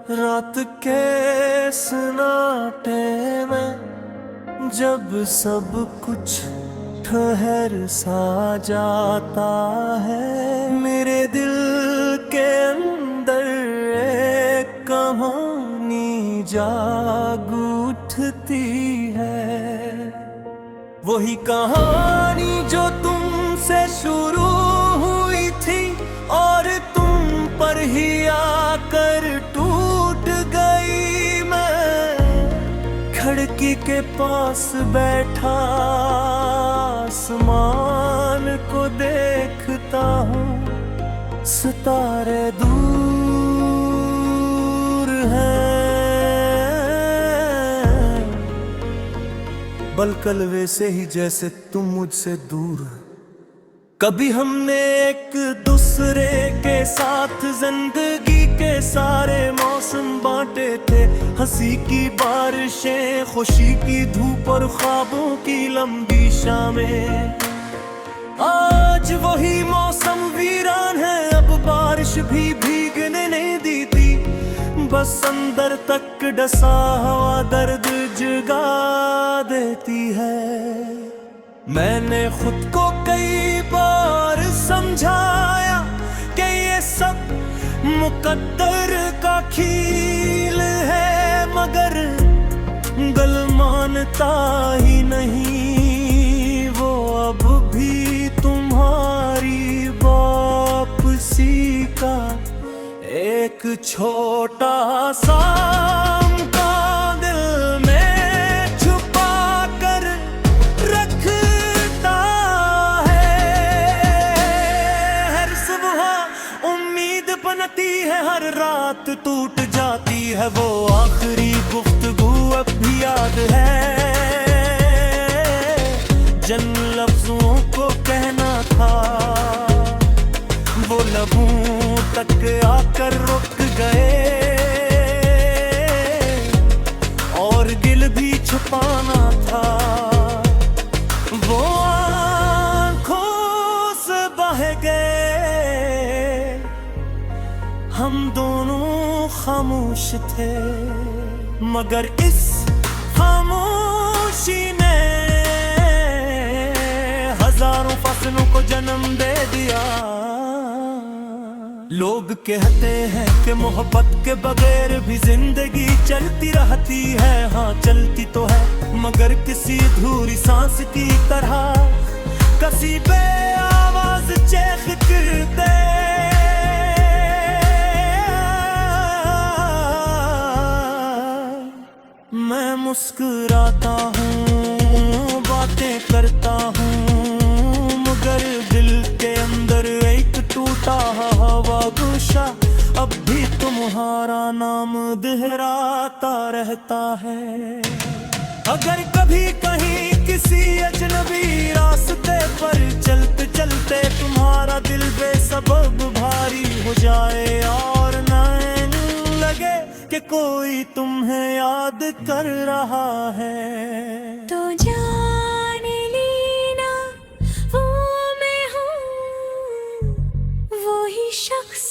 रात के सन्नाटे में जब सब कुछ ठहर सा जाता है, मेरे दिल के अंदर एक कहानी जाग उठती है। वही कहानी जो तुमसे शुरू हुई थी और तुम पर ही आकर टूट गई। मैं खिड़की के पास बैठा आसमान को देखता हूँ, सितारे दूर हैं, बलकल वैसे ही जैसे तुम मुझसे दूर। कभी हमने एक दूसरे के साथ जिंदगी के सारे मौसम बांटे थे, हंसी की बारिशें, खुशी की धूप और ख्वाबों की लंबी शामें। आज वही मौसम वीरान है, अब बारिश भी भीगने नहीं देती, बस अंदर तक डसा हवा दर्द जगा देती है। मैंने खुद को कई बार समझाया कि ये सब मुकद्दर का खेल है, मगर दिल मानता ही नहीं। वो अब भी तुम्हारी वापसी का एक छोटा सा है, हर रात टूट जाती है। वो आखिरी गुफ्तगू अब भी याद है, जिन लफ्जों को कहना था वो लबों तक आकर रुक गए, और गिल भी छुपाना था वो आंखों से बह गए। हम दोनों खामोश थे, मगर इस खामोशी ने हजारों फसलों को जन्म दे दिया। लोग कहते हैं कि मोहब्बत के बगैर भी जिंदगी चलती रहती है। हाँ चलती तो है, मगर किसी अधूरी सांस की तरह, कसी बे आवाज चेख करते। मैं मुस्कुराता हूँ, बातें करता हूँ, मगर दिल के अंदर एक टूटा हवा गुस्सा अब भी तुम्हारा नाम दोहराता रहता है। अगर कभी कहीं किसी अजनबी रास्ते पर चलते चलते तुम्हारा दिल बेसबब भारी हो जाए और नैन लगे कि कोई तुम्हें याद कर रहा है, तो जान लेना वो मैं हूँ, वो ही शख्स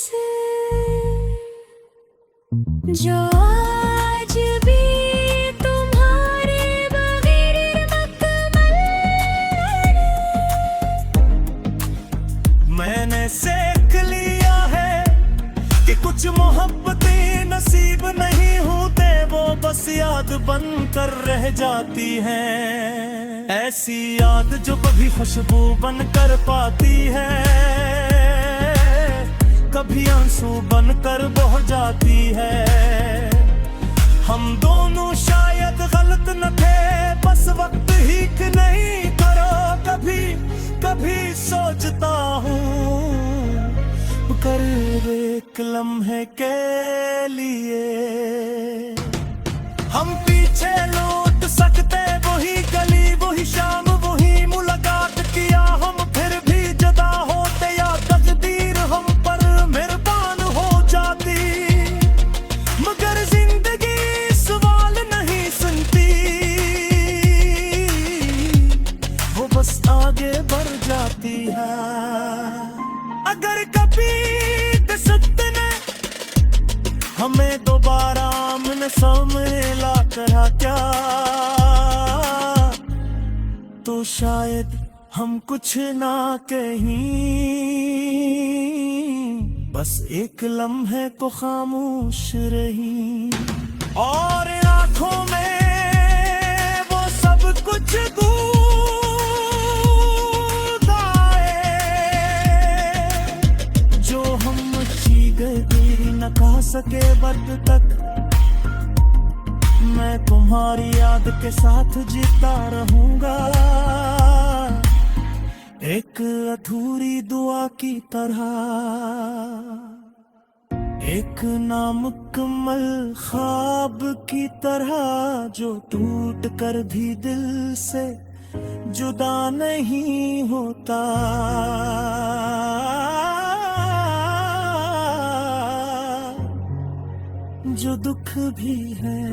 जो आज भी तुम्हारे बगैर मुकम्मल है। मैंने सीख लिया है कि कुछ मोहब्बतें नसीब नहीं होते, वो बस याद बन कर रह जाती हैं। ऐसी याद जो कभी खुशबू बन कर पाती है, कभी आंसू बन कर बह जाती है। हम दोनों शायद गलत न थे, बस वक्त ही कि नहीं करो। कभी कभी सोचता हूँ कर एक लम्हे के लिए हम पीछे लौट सकते। वही गली, वही शाम, वही मुलाकात किया हम, फिर भी जुदा होते या तकदीर हम पर मेहरबान हो जाती। मगर जिंदगी सवाल नहीं सुनती, वो बस आगे बढ़ जाती है। अगर कभी किस्मत ने हमें दोबारा न सम्मेला करा क्या, तो शायद हम कुछ ना कहीं, बस एक लम्हे को खामोश रही। और आंखों में वो सब कुछ गूंज आए जो हम गए न कह सके वक्त तक। मैं तुम्हारी याद के साथ जीता रहूंगा, एक अधूरी दुआ की तरह, एक नामुकम्मल ख्वाब की तरह जो टूट कर भी दिल से जुदा नहीं होता। जो दुख भी है